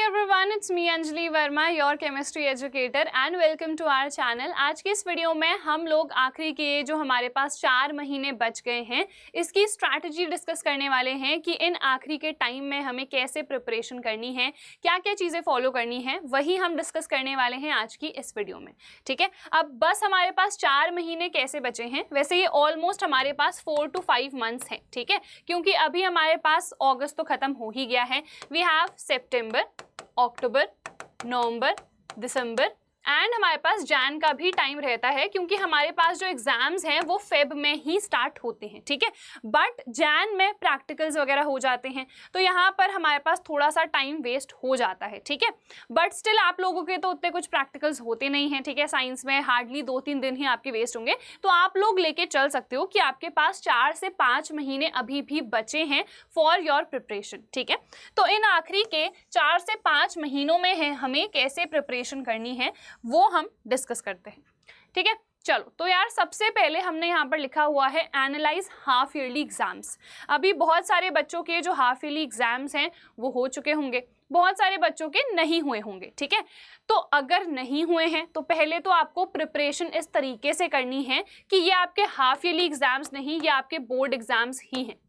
everyone, it's me Anjali Verma, your chemistry educator and welcome to our channel। आज की इस video में हम लोग आखिरी के जो हमारे पास 4 महीने बच गए हैं इसकी स्ट्रैटेजी डिस्कस करने वाले हैं कि इन आखिरी के टाइम में हमें कैसे प्रिपरेशन करनी है, क्या क्या चीज़ें फॉलो करनी है, वही हम डिस्कस करने वाले हैं आज की इस वीडियो में। ठीक है, अब बस हमारे पास 4 महीने कैसे बचे हैं, वैसे ये ऑलमोस्ट हमारे पास 4 to 5 मंथ्स हैं। ठीक है, क्योंकि अभी हमारे पास अगस्त तो खत्म हो ही गया है। We have September, October, November, December and हमारे पास जैन का भी टाइम रहता है, क्योंकि हमारे पास जो एग्जाम्स हैं वो फेब में ही स्टार्ट होते हैं। ठीक है, बट जैन में प्रैक्टिकल्स वगैरह हो जाते हैं तो यहाँ पर हमारे पास थोड़ा सा टाइम वेस्ट हो जाता है। ठीक है, बट स्टिल आप लोगों के तो उतने कुछ प्रैक्टिकल्स होते नहीं हैं। ठीक है, साइंस में हार्डली 2-3 दिन ही आपके वेस्ट होंगे, तो आप लोग लेके चल सकते हो कि आपके पास 4 से 5 महीने अभी भी बचे हैं फॉर योर प्रिपरेशन। ठीक है, तो इन आखिरी के 4 से 5 महीनों में है हमें कैसे प्रिपरेशन करनी है वो हम डिस्कस करते हैं। ठीक है, चलो तो यार सबसे पहले हमने यहाँ पर लिखा हुआ है एनालाइज हाफ ईयरली एग्जाम्स। अभी बहुत सारे बच्चों के जो हाफ ईयरली एग्जाम्स हैं वो हो चुके होंगे, बहुत सारे बच्चों के नहीं हुए होंगे। ठीक है, तो अगर नहीं हुए हैं तो पहले तो आपको प्रिपरेशन इस तरीके से करनी है कि ये आपके हाफ ईयरली एग्जाम्स नहीं, ये आपके बोर्ड एग्जाम्स ही हैं।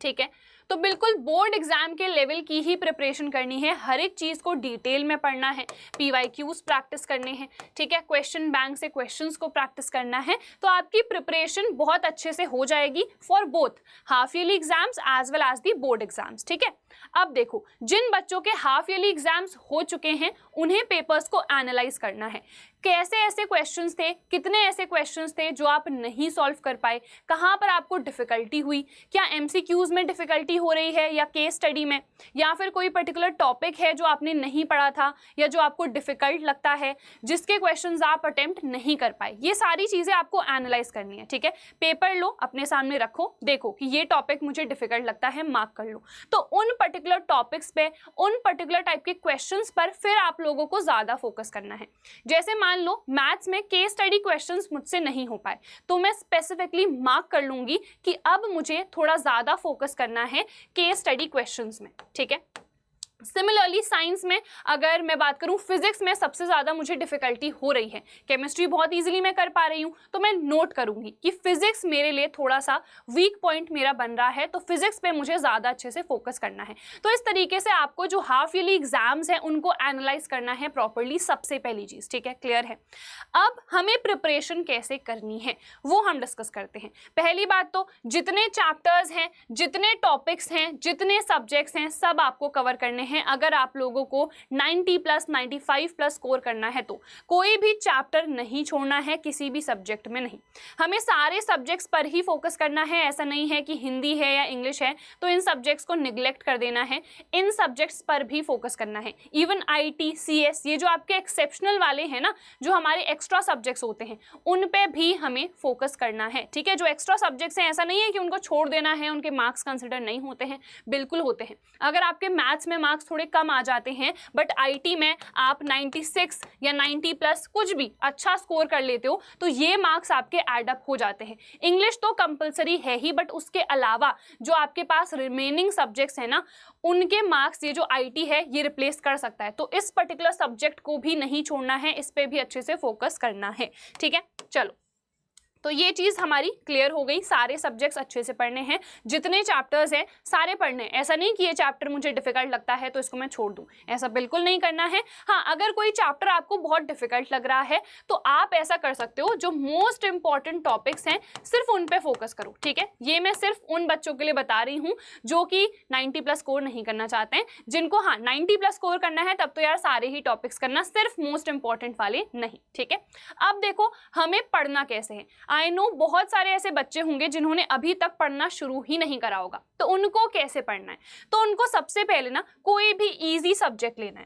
ठीक है, तो बिल्कुल बोर्ड एग्जाम के लेवल की ही प्रिपरेशन करनी है, हर एक चीज़ को डिटेल में पढ़ना है, PYQs प्रैक्टिस करने हैं। ठीक है, क्वेश्चन बैंक से क्वेश्चंस को प्रैक्टिस करना है, तो आपकी प्रिपरेशन बहुत अच्छे से हो जाएगी for both half yearly exams as well as the board exams. ठीक है, अब देखो जिन बच्चों के हाफ ईयरली एग्जाम्स हो चुके हैं उन्हें पेपर्स को एनालाइज करना है। कैसे ऐसे क्वेश्चंस थे, कितने ऐसे क्वेश्चंस थे जो आप नहीं सॉल्व कर पाए, कहाँ पर आपको डिफिकल्टी हुई, क्या MCQs में डिफिकल्टी हो रही है या केस स्टडी में, या फिर कोई पर्टिकुलर टॉपिक है जो आपने नहीं पढ़ा था या जो आपको डिफिकल्ट लगता है, जिसके क्वेश्चंस आप अटेम्प्ट नहीं कर पाए। ये सारी चीज़ें आपको एनालाइज करनी है। ठीक है, पेपर लो, अपने सामने रखो, देखो कि ये टॉपिक मुझे डिफिकल्ट लगता है, मार्क कर लो। तो उन पर्टिकुलर टॉपिक्स पे, उन पर्टिकुलर टाइप के क्वेश्चंस पर फिर आप लोगों को ज़्यादा फोकस करना है। जैसे मान लो मैथ्स में केस स्टडी क्वेश्चंस मुझसे नहीं हो पाए तो मैं स्पेसिफिकली मार्क कर लूंगी कि अब मुझे थोड़ा ज़्यादा फोकस करना है केस स्टडी क्वेश्चंस में। ठीक है, सिमिलरली साइंस में अगर मैं बात करूं, फिजिक्स में सबसे ज़्यादा मुझे डिफिकल्टी हो रही है, केमिस्ट्री बहुत इजीली मैं कर पा रही हूं, तो मैं नोट करूंगी कि फिजिक्स मेरे लिए थोड़ा सा वीक पॉइंट मेरा बन रहा है, तो फिजिक्स पे मुझे ज़्यादा अच्छे से फोकस करना है। तो इस तरीके से आपको जो हाफ ईयरली एग्जाम्स हैं उनको एनालाइज करना है प्रॉपरली, सबसे पहली चीज़। ठीक है, क्लियर है। अब हमें प्रिपरेशन कैसे करनी है वो हम डिस्कस करते हैं। पहली बात तो जितने चैप्टर्स हैं, जितने टॉपिक्स हैं, जितने सब्जेक्ट्स हैं, सब आपको कवर करने हैं। अगर आप लोगों को 90+ 95+ स्कोर करना है तो कोई भी चैप्टर नहीं छोड़ना है, किसी भी सब्जेक्ट में नहीं। हमें सारे सब्जेक्ट्स पर ही फोकस करना है, ऐसा नहीं है कि हिंदी है या इंग्लिश है तो इन सब्जेक्ट्स को निगलेक्ट कर देना है, इन सब्जेक्ट्स पर भी फोकस करना है। इवन IT, CS, ये जो आपके एक्सेप्शनल वाले हैं ना, जो हमारे एक्स्ट्रा सब्जेक्ट्स होते हैं, उन पे भी हमें फोकस करना है। ठीक है, जो एक्स्ट्रा सब्जेक्ट्स हैं ऐसा नहीं है कि उनको छोड़ देना है, उनके मार्क्स कंसिडर नहीं होते हैं, बिल्कुल होते हैं। अगर आपके मैथ्स में मार्क्स थोड़े कम आ जाते हैं बट IT में आप 96 या 90+ कुछ भी अच्छा स्कोर कर लेते हो तो ये मार्क्स आपके एड अप हो जाते हैं। इंग्लिश तो कंपलसरी है ही, बट उसके अलावा जो आपके पास रिमेनिंग सब्जेक्ट्स हैं ना, उनके मार्क्स ये जो IT है ये रिप्लेस कर सकता है। तो इस पर्टिकुलर सब्जेक्ट को भी नहीं छोड़ना है, इस पे भी अच्छे से फोकस करना है। ठीक है, चलो तो ये चीज़ हमारी क्लियर हो गई। सारे सब्जेक्ट्स अच्छे से पढ़ने हैं, जितने चैप्टर्स हैं सारे पढ़ने हैं। ऐसा नहीं कि ये चैप्टर मुझे डिफिकल्ट लगता है तो इसको मैं छोड़ दूं, ऐसा बिल्कुल नहीं करना है। हाँ, अगर कोई चैप्टर आपको बहुत डिफिकल्ट लग रहा है तो आप ऐसा कर सकते हो, जो मोस्ट इंपॉर्टेंट टॉपिक्स हैं सिर्फ उन पे फोकस करो। ठीक है, ये मैं सिर्फ उन बच्चों के लिए बता रही हूँ जो कि 90+ स्कोर नहीं करना चाहते हैं। जिनको हाँ 90+ स्कोर करना है तब तो यार सारे ही टॉपिक्स करना, सिर्फ मोस्ट इंपॉर्टेंट वाले नहीं। ठीक है, अब देखो हमें पढ़ना कैसे है। आई नो बहुत सारे ऐसे बच्चे होंगे जिन्होंने अभी तक पढ़ना शुरू ही नहीं करा होगा, तो उनको कैसे पढ़ना है? तो उनको सबसे पहले ना कोई भी इजी सब्जेक्ट लेना है।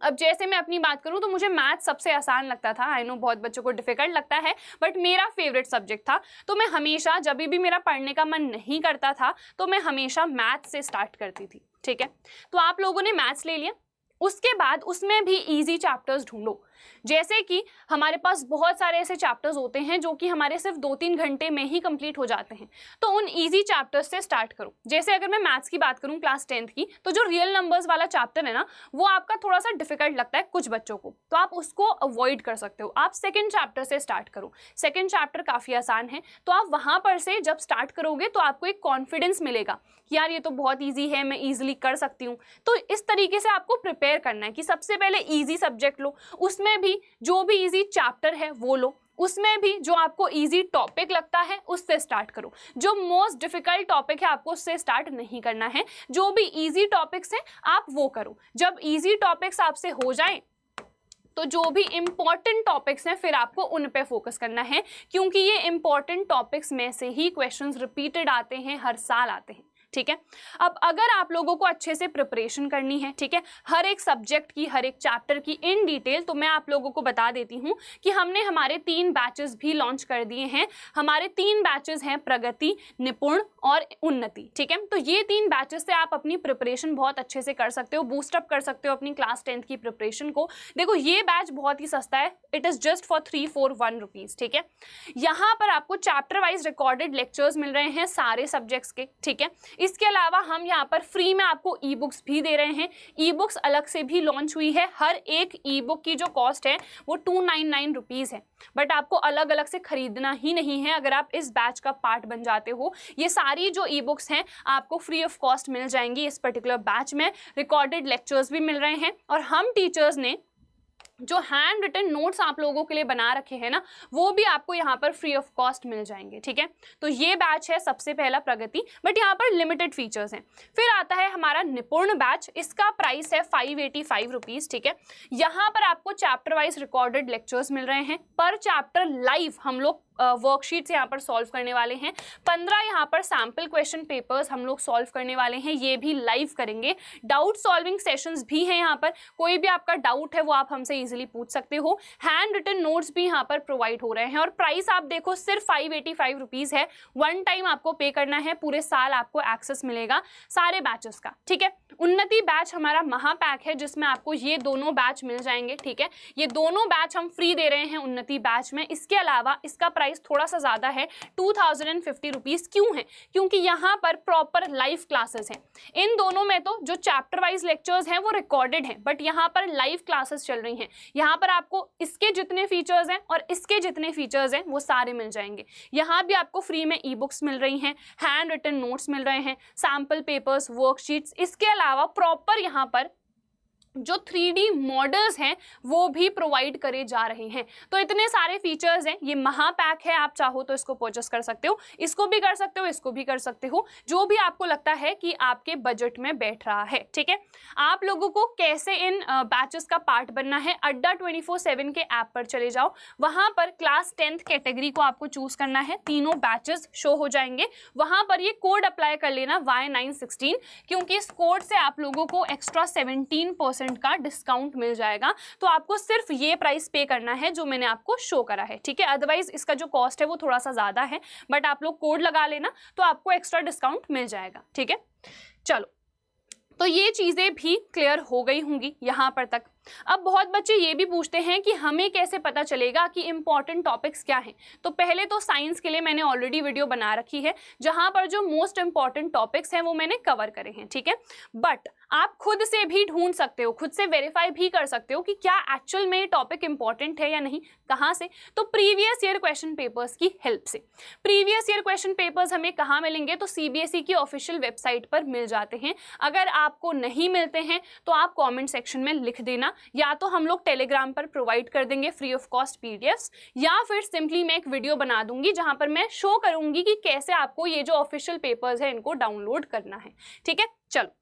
अब जैसे मैं अपनी बात करूं तो मुझे मैथ सबसे आसान लगता था, आई नो बहुत बच्चों को डिफिकल्ट लगता है, बट मेरा फेवरेट सब्जेक्ट था। तो मैं हमेशा जब भी मेरा पढ़ने का मन नहीं करता था तो मैं हमेशा मैथ से स्टार्ट करती थी। ठीक है, तो आप लोगों ने मैथ्स ले लिया, उसके बाद उसमें भी इजी चैप्टर्स ढूंढो। जैसे कि हमारे पास बहुत सारे ऐसे चैप्टर्स होते हैं जो कि हमारे सिर्फ 2-3 घंटे में ही कंप्लीट हो जाते हैं, तो उन ईजी चैप्टर्स से स्टार्ट करो। जैसे अगर मैं मैथ्स की बात करूं क्लास 10th की, तो जो रियल नंबर्स वाला चैप्टर है ना, वो आपका थोड़ा सा डिफिकल्ट लगता है कुछ बच्चों को, तो आप उसको अवॉइड कर सकते हो। आप सेकेंड चैप्टर से स्टार्ट करो, सेकेंड चैप्टर काफी आसान है, तो आप वहां पर से जब स्टार्ट करोगे तो आपको एक कॉन्फिडेंस मिलेगा कि यार ये तो बहुत ईजी है, मैं ईजिली कर सकती हूँ। तो इस तरीके से आपको प्रिपेयर करना है कि सबसे पहले ईजी सब्जेक्ट लो, उसमें भी जो भी ईजी चैप्टर है वो लो, उसमें भी जो आपको इजी टॉपिक लगता है उससे स्टार्ट करो। जो मोस्ट डिफिकल्ट टॉपिक है आपको उससे स्टार्ट नहीं करना है, जो भी इजी टॉपिक्स हैं आप वो करो। जब इजी टॉपिक्स आपसे हो जाए तो जो भी इंपॉर्टेंट टॉपिक्स हैं फिर आपको उन पे फोकस करना है, क्योंकि ये इंपॉर्टेंट टॉपिक्स में से ही क्वेश्चंस रिपीटेड आते हैं, हर साल आते हैं। ठीक है, अब अगर आप लोगों को अच्छे से प्रिपरेशन करनी है, ठीक है, हर एक सब्जेक्ट की, हर एक चैप्टर की इन डिटेल, तो मैं आप लोगों को बता देती हूँ कि हमने हमारे 3 बैचेस भी लॉन्च कर दिए हैं। हमारे 3 बैचेस हैं, प्रगति, निपुण और उन्नति। ठीक है, तो ये 3 बैचेस से आप अपनी प्रिपरेशन बहुत अच्छे से कर सकते हो, बूस्टअप कर सकते हो अपनी क्लास 10th की प्रिपरेशन को। देखो ये बैच बहुत ही सस्ता है, it is just for 341 rupees. ठीक है, यहाँ पर आपको चैप्टर वाइज रिकॉर्डेड लेक्चर्स मिल रहे हैं सारे सब्जेक्ट्स के। ठीक है, इसके अलावा हम यहाँ पर फ्री में आपको ई बुक्स भी दे रहे हैं। ई बुक्स अलग से भी लॉन्च हुई है, हर एक ई बुक की जो कॉस्ट है वो 299 रुपीज है, बट आपको अलग अलग से खरीदना ही नहीं है। अगर आप इस बैच का पार्ट बन जाते हो, ये सारी जो ई बुक्स हैं आपको फ्री ऑफ कॉस्ट मिल जाएंगी। इस पर्टिकुलर बैच में रिकॉर्डेड लेक्चर्स भी मिल रहे हैं, और हम टीचर्स ने जो हैंड रिटन नोट्स आप लोगों के लिए बना रखे हैं ना, वो भी आपको यहाँ पर फ्री ऑफ कॉस्ट मिल जाएंगे। ठीक है, तो ये बैच है सबसे पहला प्रगति, बट यहाँ पर लिमिटेड फीचर्स हैं। फिर आता है हमारा निपुण बैच, इसका प्राइस है 585 रुपीज। ठीक है, यहाँ पर आपको चैप्टर वाइज रिकॉर्डेड लेक्चर्स मिल रहे हैं, पर चैप्टर लाइव हम लोग वर्कशीट्स यहाँ पर सॉल्व करने वाले हैं। 15 यहाँ पर सैम्पल क्वेश्चन पेपर्स हम लोग सॉल्व करने वाले हैं, ये भी लाइव करेंगे। डाउट सॉल्विंग सेशंस भी हैं यहाँ पर, कोई भी आपका डाउट है वो आप हमसे इजीली पूछ सकते हो। हैंड रिटन नोट्स भी यहाँ पर प्रोवाइड हो रहे हैं, और प्राइस आप देखो सिर्फ 585 रुपीज है। वन टाइम आपको पे करना है, पूरे साल आपको एक्सेस मिलेगा सारे बैचेस का। ठीक है, उन्नति बैच हमारा महापैक है जिसमें आपको ये दोनों बैच मिल जाएंगे। ठीक है, ये दोनों बैच हम फ्री दे रहे हैं उन्नति बैच में। इसके अलावा इसका प्राइस थोड़ा सा ज्यादा है, 2050 रुपीज। क्यों है? क्योंकि यहाँ पर प्रॉपर लाइव क्लासेस हैं। इन दोनों में तो जो चैप्टर वाइज लेक्चर्स हैं वो रिकॉर्डेड हैं, बट यहाँ पर लाइव क्लासेस चल रही हैं। यहाँ पर आपको इसके जितने फीचर्स हैं और इसके जितने फीचर्स हैं वो सारे मिल जाएंगे। यहाँ भी आपको फ्री में ई बुक्स मिल रही हैं, हैंड रिटन नोट्स मिल रहे हैं, सैम्पल पेपर्स, वर्कशीट्स। इसके अलावा प्रॉपर यहाँ पर जो 3D मॉडल्स हैं वो भी प्रोवाइड करे जा रहे हैं। तो इतने सारे फीचर्स हैं, ये महापैक है। आप चाहो तो इसको परचेस कर सकते हो, इसको भी कर सकते हो, इसको भी कर सकते हो, जो भी आपको लगता है कि आपके बजट में बैठ रहा है। ठीक है, आप लोगों को कैसे इन बैचेस का पार्ट बनना है, अड्डा 24/7 के ऐप पर चले जाओ, वहां पर क्लास 10th कैटेगरी को आपको चूज करना है। तीनों बैचेस शो हो जाएंगे, वहां पर ये कोड अप्लाई कर लेना Y916, क्योंकि इस कोड से आप लोगों को एक्स्ट्रा 17% का डिस्काउंट मिल जाएगा। तो आपको सिर्फ ये प्राइस पे करना है जो मैंने आपको शो करा है। ठीक है, अदरवाइज इसका जो कॉस्ट है वो थोड़ा सा ज्यादा है, बट आप लोग कोड लगा लेना तो आपको एक्स्ट्रा डिस्काउंट मिल जाएगा। ठीक है, चलो, तो ये चीजें भी क्लियर हो गई होंगी यहाँ पर तक। अब बहुत बच्चे ये भी पूछते हैं कि हमें कैसे पता चलेगा कि इंपॉर्टेंट टॉपिक्स क्या हैं। तो पहले तो साइंस के लिए मैंने ऑलरेडी वीडियो बना रखी है जहां पर जो मोस्ट इंपॉर्टेंट टॉपिक्स हैं वो मैंने कवर करे हैं। ठीक है, बट आप खुद से भी ढूंढ सकते हो, खुद से वेरीफाई भी कर सकते हो कि क्या एक्चुअल में ये टॉपिक इंपॉर्टेंट है या नहीं। कहाँ से? तो प्रीवियस ईयर क्वेश्चन पेपर्स की हेल्प से। प्रीवियस ईयर क्वेश्चन पेपर्स हमें कहाँ मिलेंगे? तो CBSE की ऑफिशियल वेबसाइट पर मिल जाते हैं। अगर आपको नहीं मिलते हैं तो आप कॉमेंट सेक्शन में लिख देना, या तो हम लोग टेलीग्राम पर प्रोवाइड कर देंगे फ्री ऑफ कॉस्ट PDFs, या फिर सिंपली मैं एक वीडियो बना दूंगी जहां पर मैं शो करूंगी कि कैसे आपको ये जो ऑफिशियल पेपर्स है इनको डाउनलोड करना है। ठीक है, चलो,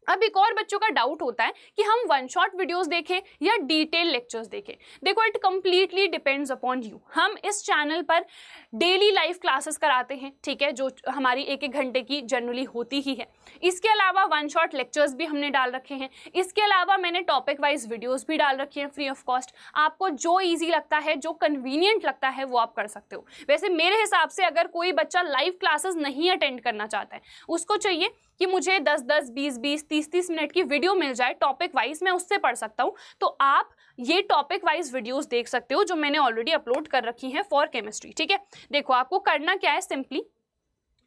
अब एक और बच्चों का डाउट होता है कि हम वन शॉट वीडियोस देखें या डिटेल लेक्चर्स देखें। देखो, it completely depends upon you. हम इस चैनल पर डेली लाइव क्लासेस कराते हैं, ठीक है, जो हमारी 1-1 घंटे की जनरली होती ही है। इसके अलावा वन शॉट लेक्चर्स भी हमने डाल रखे हैं। इसके अलावा मैंने टॉपिक वाइज वीडियोस भी डाल रखी हैं फ्री ऑफ कॉस्ट। आपको जो ईजी लगता है, जो कन्वीनियंट लगता है वो आप कर सकते हो। वैसे मेरे हिसाब से अगर कोई बच्चा लाइव क्लासेस नहीं अटेंड करना चाहता है, उसको चाहिए कि मुझे 10-10, 20-20, 30-30 मिनट की वीडियो मिल जाए टॉपिक वाइज, मैं उससे पढ़ सकता हूँ। तो आप ये टॉपिक वाइज वीडियोस देख सकते हो जो मैंने ऑलरेडी अपलोड कर रखी हैं फॉर केमिस्ट्री। ठीक है, देखो आपको करना क्या है, सिंपली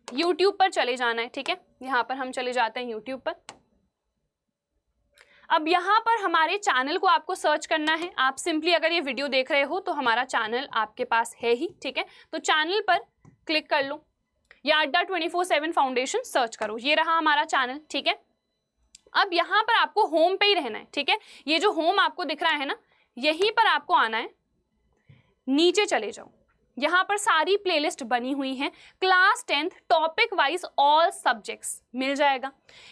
यूट्यूब पर चले जाना है। ठीक है, यहाँ पर हम चले जाते हैं यूट्यूब पर। अब यहाँ पर हमारे चैनल को आपको सर्च करना है। आप सिंपली अगर ये वीडियो देख रहे हो तो हमारा चैनल आपके पास है ही। ठीक है, तो चैनल पर क्लिक कर लो या अड्डा 24/7 फाउंडेशन सर्च करो, ये रहा हमारा चैनल। ठीक है, अब यहाँ पर आपको होम पे ही रहना है। ठीक है, ये जो होम आपको दिख रहा है ना, यहीं पर आपको आना है, नीचे चले जाओ, यहाँ पर सारी प्लेलिस्ट बनी हुई हैं, class 10th topic wise all subjects मिल जाएगा।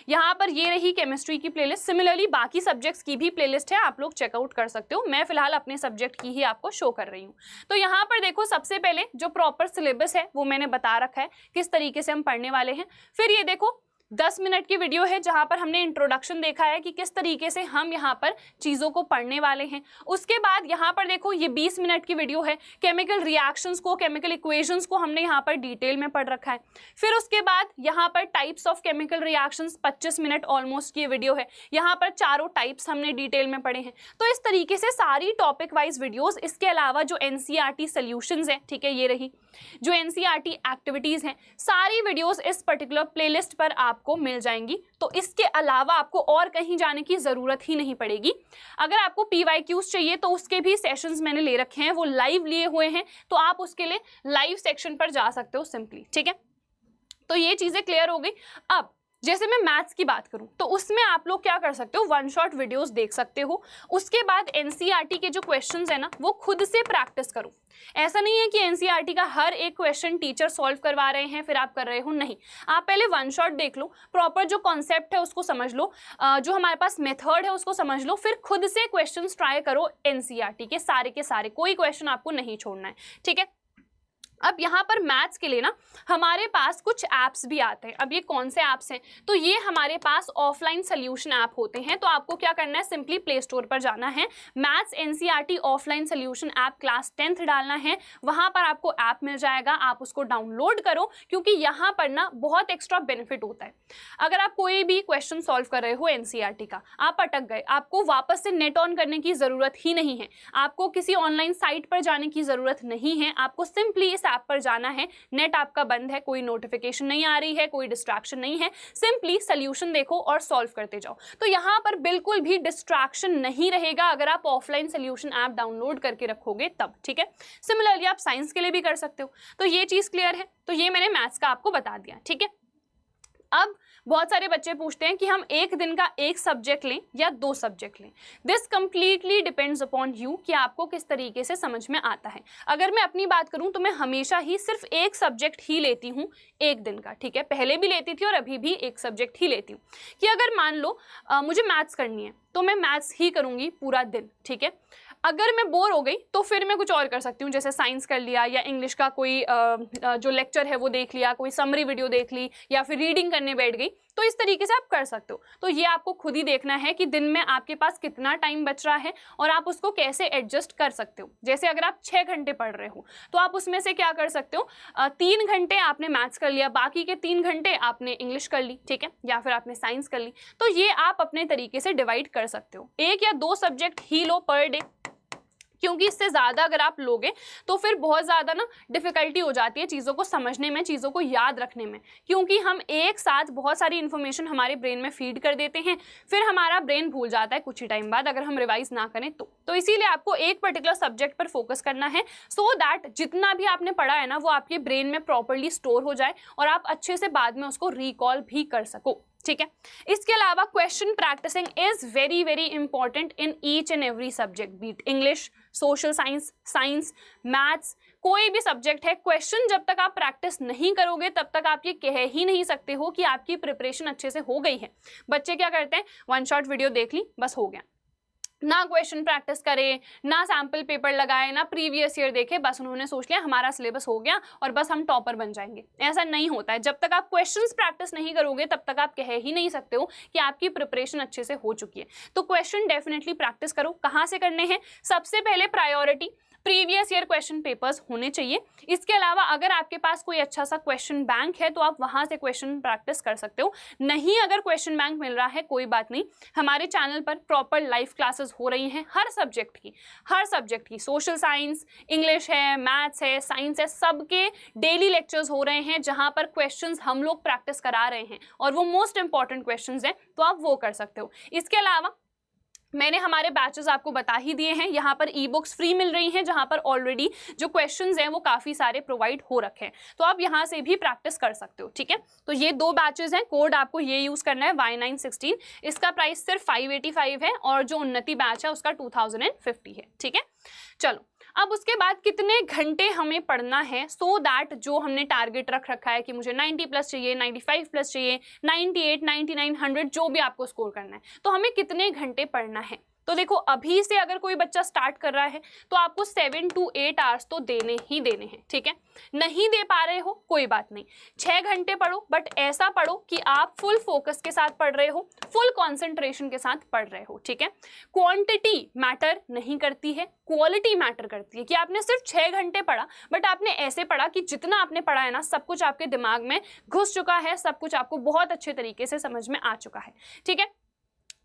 यहाँ पर ये रही केमिस्ट्री की प्लेलिस्ट, सिमिलरली बाकी सब्जेक्ट्स की भी प्लेलिस्ट है, आप लोग चेकआउट कर सकते हो। मैं फिलहाल अपने सब्जेक्ट की ही आपको शो कर रही हूँ। तो यहाँ पर देखो, सबसे पहले जो प्रॉपर सिलेबस है वो मैंने बता रखा है, किस तरीके से हम पढ़ने वाले हैं। फिर ये देखो 10 मिनट की वीडियो है जहां पर हमने इंट्रोडक्शन देखा है कि किस तरीके से हम यहाँ पर चीज़ों को पढ़ने वाले हैं। उसके बाद यहाँ पर देखो ये 20 मिनट की वीडियो है, केमिकल रिएक्शंस को, केमिकल इक्वेशंस को हमने यहाँ पर डिटेल में पढ़ रखा है। फिर उसके बाद यहाँ पर types of chemical reactions 25 minute almost की वीडियो है, यहाँ पर चारों टाइप्स हमने डिटेल में पढ़े हैं। तो इस तरीके से सारी टॉपिक वाइज वीडियोज़, इसके अलावा जो NCERT सॉल्यूशंस है, ठीक है, ये रही जो NCERT एक्टिविटीज़ हैं, सारी वीडियोज़ इस पर्टिकुलर प्लेलिस्ट पर आपको मिल जाएंगी। तो इसके अलावा आपको और कहीं जाने की ज़रूरत ही नहीं पड़ेगी। अगर आपको PYQs चाहिए तो उसके भी सेशंस मैंने ले रखे हैं, वो लाइव लिए हुए हैं, तो आप उसके लिए लाइव सेक्शन पर जा सकते हो सिंपली। ठीक है, तो ये चीज़ें क्लियर हो गई। अब जैसे मैं मैथ्स की बात करूं तो उसमें आप लोग क्या कर सकते हो, वन शॉट वीडियोस देख सकते हो। उसके बाद NCERT के जो क्वेश्चंस है ना, वो खुद से प्रैक्टिस करो। ऐसा नहीं है कि NCERT का हर एक क्वेश्चन टीचर सॉल्व करवा रहे हैं फिर आप कर रहे हो, नहीं। आप पहले वन शॉट देख लो, प्रॉपर जो कॉन्सेप्ट है उसको समझ लो, जो हमारे पास मेथड है उसको समझ लो, फिर खुद से क्वेश्चन ट्राई करो NCERT के सारे, कोई क्वेश्चन आपको नहीं छोड़ना है। ठीक है, अब यहाँ पर मैथ्स के लिए ना हमारे पास कुछ ऐप्स भी आते हैं। अब ये कौन से ऐप्स हैं, तो ये हमारे पास ऑफलाइन सोल्यूशन ऐप होते हैं। तो आपको क्या करना है, सिंपली प्ले स्टोर पर जाना है, maths NCERT offline solution app class 10th डालना है, वहाँ पर आपको ऐप मिल जाएगा, आप उसको डाउनलोड करो, क्योंकि यहाँ पर ना बहुत एक्स्ट्रा बेनिफिट होता है। अगर आप कोई भी क्वेश्चन सॉल्व कर रहे हो NCERT का, आप अटक गए, आपको वापस से नेट ऑन करने की ज़रूरत ही नहीं है, आपको किसी ऑनलाइन साइट पर जाने की ज़रूरत नहीं है, आपको सिंपली इस ऐप पर जाना है। नेट आपका बंद है, कोई नोटिफिकेशन नहीं आ रही है, कोई डिस्ट्रैक्शन नहीं है, सिंपली सॉल्यूशन देखो और सॉल्व करते जाओ। तो यहाँ पर बिल्कुल भी डिस्ट्रैक्शन नहीं रहेगा अगर आप ऑफलाइन सॉल्यूशन ऐप डाउनलोड करके रखोगे तब। ठीक है, सिमिलरली आप साइंस के लिए भी कर सकते हो। तो ये चीज़ क्लियर है, तो ये मैंने मैथ्स का आपको बता दिया। ठीक है, अब बहुत सारे बच्चे पूछते हैं कि हम एक दिन का एक सब्जेक्ट लें या 2 सब्जेक्ट लें। This completely depends upon you कि आपको किस तरीके से समझ में आता है। अगर मैं अपनी बात करूं तो मैं हमेशा ही सिर्फ एक सब्जेक्ट ही लेती हूं एक दिन का। ठीक है, पहले भी लेती थी और अभी भी एक सब्जेक्ट ही लेती हूं कि अगर मान लो मुझे मैथ्स करनी है तो मैं मैथ्स ही करूंगी पूरा दिन। ठीक है, अगर मैं बोर हो गई तो फिर मैं कुछ और कर सकती हूँ, जैसे साइंस कर लिया या इंग्लिश का कोई जो लेक्चर है वो देख लिया, कोई समरी वीडियो देख ली या फिर रीडिंग करने बैठ गई। तो इस तरीके से आप कर सकते हो। तो ये आपको खुद ही देखना है कि दिन में आपके पास कितना टाइम बच रहा है और आप उसको कैसे एडजस्ट कर सकते हो। जैसे अगर आप 6 घंटे पढ़ रहे हो तो आप उसमें से क्या कर सकते हो, 3 घंटे आपने मैथ्स कर लिया, बाकी के 3 घंटे आपने इंग्लिश कर ली। ठीक है, या फिर आपने साइंस कर ली। तो ये आप अपने तरीके से डिवाइड कर सकते हो, 1 या 2 सब्जेक्ट ही लो पर डे, क्योंकि इससे ज़्यादा अगर आप लोगे तो फिर बहुत ज़्यादा ना डिफ़िकल्टी हो जाती है चीज़ों को समझने में, चीज़ों को याद रखने में, क्योंकि हम एक साथ बहुत सारी इन्फॉर्मेशन हमारे ब्रेन में फीड कर देते हैं, फिर हमारा ब्रेन भूल जाता है कुछ ही टाइम बाद अगर हम रिवाइज ना करें तो इसीलिए आपको एक पर्टिकुलर सब्जेक्ट पर फोकस करना है, सो दैट जितना भी आपने पढ़ा है ना वो आपके ब्रेन में प्रॉपरली स्टोर हो जाए और आप अच्छे से बाद में उसको रिकॉल भी कर सको। ठीक है, इसके अलावा question practising is very very important in each and every subject, be it English, social science, science, maths, कोई भी सब्जेक्ट है। क्वेश्चन जब तक आप प्रैक्टिस नहीं करोगे तब तक आप ये कह ही नहीं सकते हो कि आपकी प्रिपरेशन अच्छे से हो गई है। बच्चे क्या करते हैं, वन शॉट वीडियो देख ली बस हो गया, ना क्वेश्चन प्रैक्टिस करे, ना सैम्पल पेपर लगाए, ना प्रीवियस ईयर देखे, बस उन्होंने सोच लिया हमारा सिलेबस हो गया और बस हम टॉपर बन जाएंगे। ऐसा नहीं होता है। जब तक आप क्वेश्चंस प्रैक्टिस नहीं करोगे तब तक आप कह ही नहीं सकते हो कि आपकी प्रिपरेशन अच्छे से हो चुकी है। तो क्वेश्चन डेफिनेटली प्रैक्टिस करो। कहाँ से करने हैं, सबसे पहले priority previous year question papers होने चाहिए। इसके अलावा अगर आपके पास कोई अच्छा सा क्वेश्चन बैंक है तो आप वहां से क्वेश्चन प्रैक्टिस कर सकते हो। नहीं अगर क्वेश्चन बैंक मिल रहा है कोई बात नहीं, हमारे चैनल पर प्रॉपर लाइव क्लासेस हो रही हैं हर सब्जेक्ट की सोशल साइंस, इंग्लिश है, मैथ्स है, साइंस है, सबके डेली लेक्चर्स हो रहे हैं जहां पर क्वेश्चंस हम लोग प्रैक्टिस करा रहे हैं और वो मोस्ट इंपॉर्टेंट क्वेश्चंस हैं, तो आप वो कर सकते हो। इसके अलावा मैंने हमारे बैचेस आपको बता ही दिए हैं, यहाँ पर ई बुक्स फ्री मिल रही हैं जहाँ पर ऑलरेडी जो क्वेश्चंस हैं वो काफ़ी सारे प्रोवाइड हो रखे हैं, तो आप यहाँ से भी प्रैक्टिस कर सकते हो। ठीक है, तो ये 2 बैचेस हैं, कोड आपको ये यूज़ करना है Y916, इसका प्राइस सिर्फ 585 है और जो उन्नति बैच है उसका 2050 है। ठीक है, चलो अब उसके बाद कितने घंटे हमें पढ़ना है सो दैट जो हमने टारगेट रख रखा है कि मुझे 90 प्लस चाहिए, 95 प्लस चाहिए, 98, 99, 100 जो भी आपको स्कोर करना है, तो हमें कितने घंटे पढ़ना है। तो देखो अभी से अगर कोई बच्चा स्टार्ट कर रहा है तो आपको 7 to 8 आवर्स तो देने ही देने हैं। ठीक है, नहीं दे पा रहे हो कोई बात नहीं, 6 घंटे पढ़ो, बट ऐसा पढ़ो कि आप फुल फोकस के साथ पढ़ रहे हो, फुल कॉन्सेंट्रेशन के साथ पढ़ रहे हो। ठीक है, क्वांटिटी मैटर नहीं करती है, क्वालिटी मैटर करती है कि आपने सिर्फ 6 घंटे पढ़ा बट आपने ऐसे पढ़ा कि जितना आपने पढ़ा है ना सब कुछ आपके दिमाग में घुस चुका है, सब कुछ आपको बहुत अच्छे तरीके से समझ में आ चुका है। ठीक है,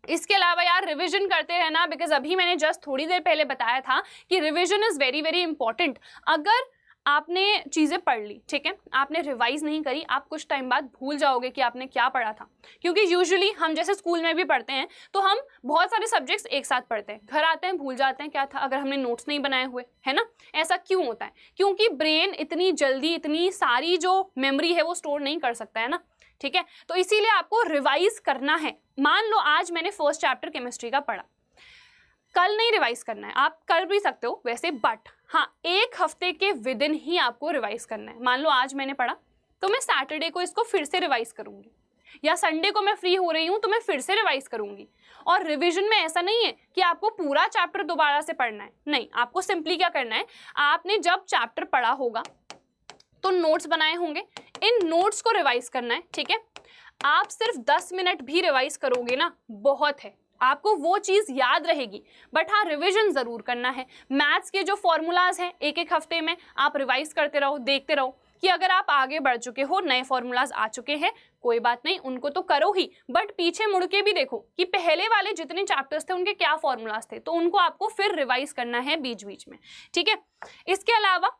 इसके अलावा यार रिवीजन करते रहना, बिकॉज अभी मैंने जस्ट थोड़ी देर पहले बताया था कि revision is very very important. अगर आपने चीज़ें पढ़ ली, ठीक है, आपने रिवाइज नहीं करी, आप कुछ टाइम बाद भूल जाओगे कि आपने क्या पढ़ा था, क्योंकि यूजुअली हम जैसे स्कूल में भी पढ़ते हैं तो हम बहुत सारे सब्जेक्ट्स एक साथ पढ़ते हैं, घर आते हैं भूल जाते हैं क्या था अगर हमने नोट्स नहीं बनाए हुए, है ना। ऐसा क्यों होता है? क्योंकि ब्रेन इतनी जल्दी इतनी सारी जो मेमोरी है वो स्टोर नहीं कर सकता है ना। ठीक है, तो इसीलिए आपको रिवाइज करना है। मान लो आज मैंने फर्स्ट चैप्टर केमिस्ट्री का पढ़ा, कल नहीं रिवाइज करना है, आप कर भी सकते हो वैसे, बट हाँ 1 हफ्ते के विद इन ही आपको रिवाइज करना है। मान लो आज मैंने पढ़ा तो मैं सैटरडे को इसको फिर से रिवाइज करूंगी, या संडे को मैं फ्री हो रही हूँ तो मैं फिर से रिवाइज करूंगी। और रिवीजन में ऐसा नहीं है कि आपको पूरा चैप्टर दोबारा से पढ़ना है, नहीं, आपको सिंपली क्या करना है, आपने जब चैप्टर पढ़ा होगा तो नोट्स बनाए होंगे, इन नोट्स को रिवाइज करना है। ठीक है, आप सिर्फ 10 मिनट भी रिवाइज करोगे ना बहुत है, आपको वो चीज़ याद रहेगी, बट हाँ रिवीजन ज़रूर करना है। मैथ्स के जो फॉर्मूलाज हैं 1-1 हफ्ते में आप रिवाइज करते रहो, देखते रहो कि अगर आप आगे बढ़ चुके हो, नए फॉर्मूलाज आ चुके हैं, कोई बात नहीं, उनको तो करो ही, बट पीछे मुड़ के भी देखो कि पहले वाले जितने चैप्टर्स थे उनके क्या फॉर्मूलाज थे, तो उनको आपको फिर रिवाइज करना है बीच बीच में। ठीक है, इसके अलावा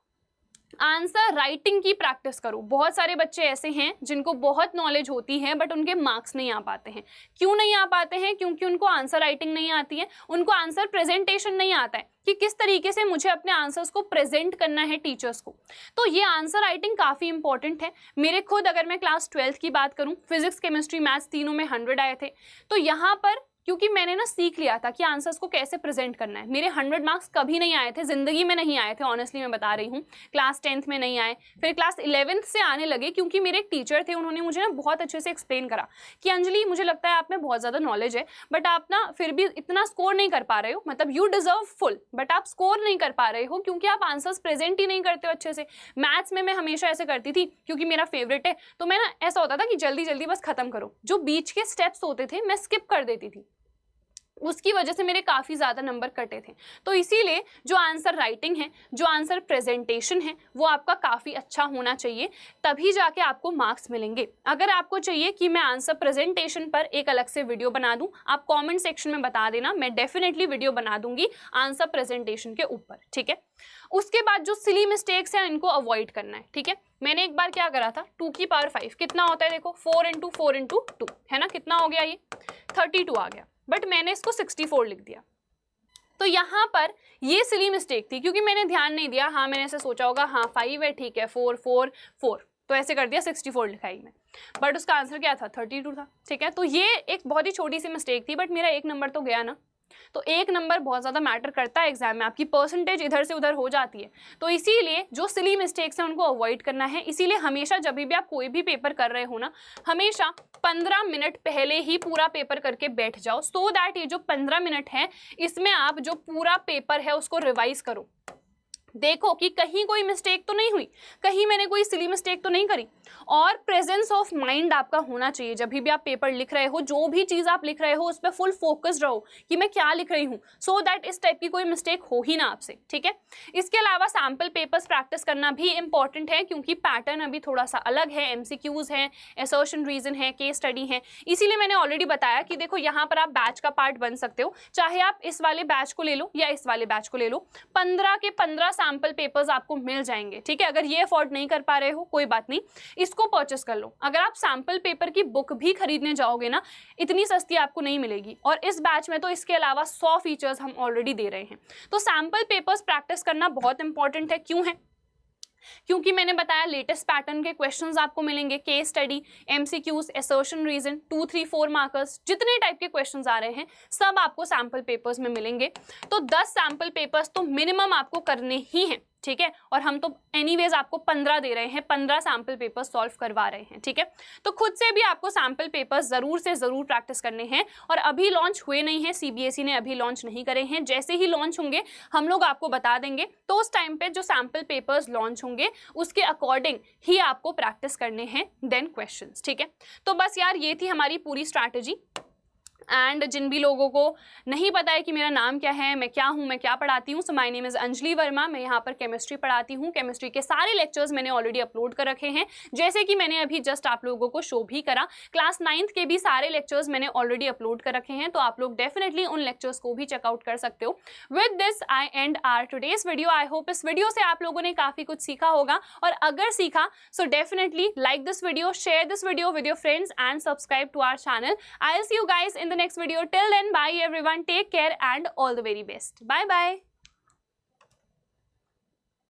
आंसर राइटिंग की प्रैक्टिस करो। बहुत सारे बच्चे ऐसे हैं जिनको बहुत नॉलेज होती है बट उनके मार्क्स नहीं आ पाते हैं। क्यों नहीं आ पाते हैं? क्योंकि उनको आंसर राइटिंग नहीं आती है, उनको आंसर प्रेजेंटेशन नहीं आता है कि किस तरीके से मुझे अपने आंसर्स को प्रेजेंट करना है टीचर्स को। तो ये आंसर राइटिंग काफ़ी इंपॉर्टेंट है। मेरे खुद अगर मैं क्लास 12th की बात करूँ, फिजिक्स केमिस्ट्री मैथ्स तीनों में 100 आए थे, तो यहाँ पर क्योंकि मैंने ना सीख लिया था कि आंसर्स को कैसे प्रेजेंट करना है। मेरे 100 मार्क्स कभी नहीं आए थे, जिंदगी में नहीं आए थे, ऑनेस्टली मैं बता रही हूँ। क्लास 10th में नहीं आए, फिर क्लास 11th से आने लगे, क्योंकि मेरे एक टीचर थे, उन्होंने मुझे ना बहुत अच्छे से एक्सप्लेन करा कि अंजलि मुझे लगता है आप में बहुत ज़्यादा नॉलेज है बट आप ना फिर भी इतना स्कोर नहीं कर पा रहे हो, मतलब यू डिजर्व फुल बट आप स्कोर नहीं कर पा रहे हो क्योंकि आप आंसर्स प्रेजेंट ही नहीं करते हो अच्छे से। मैथ्स में मैं हमेशा ऐसे करती थी, क्योंकि मेरा फेवरेट है, तो मैं ना ऐसा होता था कि जल्दी जल्दी बस खत्म करो, जो बीच के स्टेप्स होते थे मैं स्किप कर देती थी, उसकी वजह से मेरे काफ़ी ज़्यादा नंबर कटे थे। तो इसीलिए जो आंसर राइटिंग है, जो आंसर प्रेजेंटेशन है, वो आपका काफ़ी अच्छा होना चाहिए, तभी जाके आपको मार्क्स मिलेंगे। अगर आपको चाहिए कि मैं आंसर प्रेजेंटेशन पर एक अलग से वीडियो बना दूं, आप कमेंट सेक्शन में बता देना, मैं डेफिनेटली वीडियो बना दूंगी आंसर प्रेजेंटेशन के ऊपर। ठीक है, उसके बाद जो सिली मिस्टेक्स हैं इनको अवॉइड करना है। ठीक है, मैंने एक बार क्या करा था, 2 की पावर 5 कितना होता है, देखो 4 × 4 × 2 है ना, कितना हो गया, ये 32 आ गया, बट मैंने इसको 64 लिख दिया। तो यहाँ पर ये सिली मिस्टेक थी, क्योंकि मैंने ध्यान नहीं दिया। हाँ मैंने ऐसे सोचा होगा, हाँ 5 है, ठीक है, 4 4 4, तो ऐसे कर दिया, 64 लिखाई मैं, बट उसका आंसर क्या था, 32 था। ठीक है, तो ये एक बहुत ही छोटी सी मिस्टेक थी, बट मेरा 1 नंबर तो गया ना। तो 1 नंबर बहुत ज़्यादा मैटर करता है एग्जाम में, आपकी परसेंटेज इधर से उधर हो जाती है। तो इसीलिए जो सिली मिस्टेक्स हैं उनको अवॉइड करना है। इसीलिए हमेशा जब भी आप कोई भी पेपर कर रहे हो ना, हमेशा 15 मिनट पहले ही पूरा पेपर करके बैठ जाओ, सो दैट ये जो 15 मिनट है इसमें आप जो पूरा पेपर है उसको रिवाइज करो। देखो कि कहीं कोई मिस्टेक तो नहीं हुई, कहीं मैंने कोई सिली मिस्टेक तो नहीं करी। और प्रेजेंस ऑफ माइंड आपका होना चाहिए जब भी आप पेपर लिख रहे हो, जो भी चीज़ आप लिख रहे हो उस पर फुल फोकस्ड रहो कि मैं क्या लिख रही हूँ, सो दैट इस टाइप की कोई मिस्टेक हो ही ना आपसे, ठीक है। इसके अलावा सैम्पल पेपर्स प्रैक्टिस करना भी इंपॉर्टेंट है, क्योंकि पैटर्न अभी थोड़ा सा अलग है, MCQs हैं, असर्शन रीजन है, केस स्टडी है। इसीलिए मैंने ऑलरेडी बताया कि देखो यहाँ पर आप बैच का पार्ट बन सकते हो, चाहे आप इस वाले बैच को ले लो या इस वाले बैच को ले लो। 15 के 15 सैम्पल पेपर्स आपको मिल जाएंगे, ठीक है। अगर ये अफोर्ड नहीं कर पा रहे हो कोई बात नहीं, इसको परचेस कर लो। अगर आप सैम्पल पेपर की बुक भी खरीदने जाओगे ना, इतनी सस्ती आपको नहीं मिलेगी। और इस बैच में तो इसके अलावा 100 फीचर्स हम ऑलरेडी दे रहे हैं। तो सैम्पल पेपर्स प्रैक्टिस करना बहुत इंपॉर्टेंट है। क्यों है? क्योंकि मैंने बताया लेटेस्ट पैटर्न के क्वेश्चंस आपको मिलेंगे, case study, MCQs, assertion reason, 2, 3, 4 markers, जितने टाइप के क्वेश्चंस आ रहे हैं सब आपको सैम्पल पेपर्स में मिलेंगे। तो 10 सैम्पल पेपर्स तो मिनिमम आपको करने ही हैं, ठीक है। और हम तो एनीवेज आपको 15 दे रहे हैं, 15 सैम्पल पेपर सॉल्व करवा रहे हैं, ठीक है। तो खुद से भी आपको सैम्पल पेपर जरूर से जरूर प्रैक्टिस करने हैं। और अभी लॉन्च हुए नहीं है, CBSE ने अभी लॉन्च नहीं करे हैं। जैसे ही लॉन्च होंगे हम लोग आपको बता देंगे। तो उस टाइम पे जो सैम्पल पेपर्स लॉन्च होंगे उसके अकॉर्डिंग ही आपको प्रैक्टिस करने हैं देन क्वेश्चंस, ठीक है। तो बस यार ये थी हमारी पूरी स्ट्रैटेजी। एंड जिन भी लोगों को नहीं पता है कि मेरा नाम क्या है, मैं क्या हूँ, मैं क्या पढ़ाती हूँ, so my name is Anjali Verma. मैं यहाँ पर केमिस्ट्री पढ़ाती हूँ। केमिस्ट्री के सारे लेक्चर्स मैंने ऑलरेडी अपलोड कर रखे हैं, जैसे कि मैंने अभी जस्ट आप लोगों को शो भी करा। क्लास 9th के भी सारे लेक्चर्स मैंने ऑलरेडी अपलोड कर रखे हैं, तो आप लोग डेफिनेटली उन लेक्चर्स को भी चेकआउट कर सकते हो। With this I end our today's video. I hope इस वीडियो से आप लोगों ने काफ़ी कुछ सीखा होगा, और अगर सीखा so definitely like this video, share this video with your friends and subscribe to our channel. I will see you guys in the next video. Till then, bye everyone, take care and all the very best. Bye bye.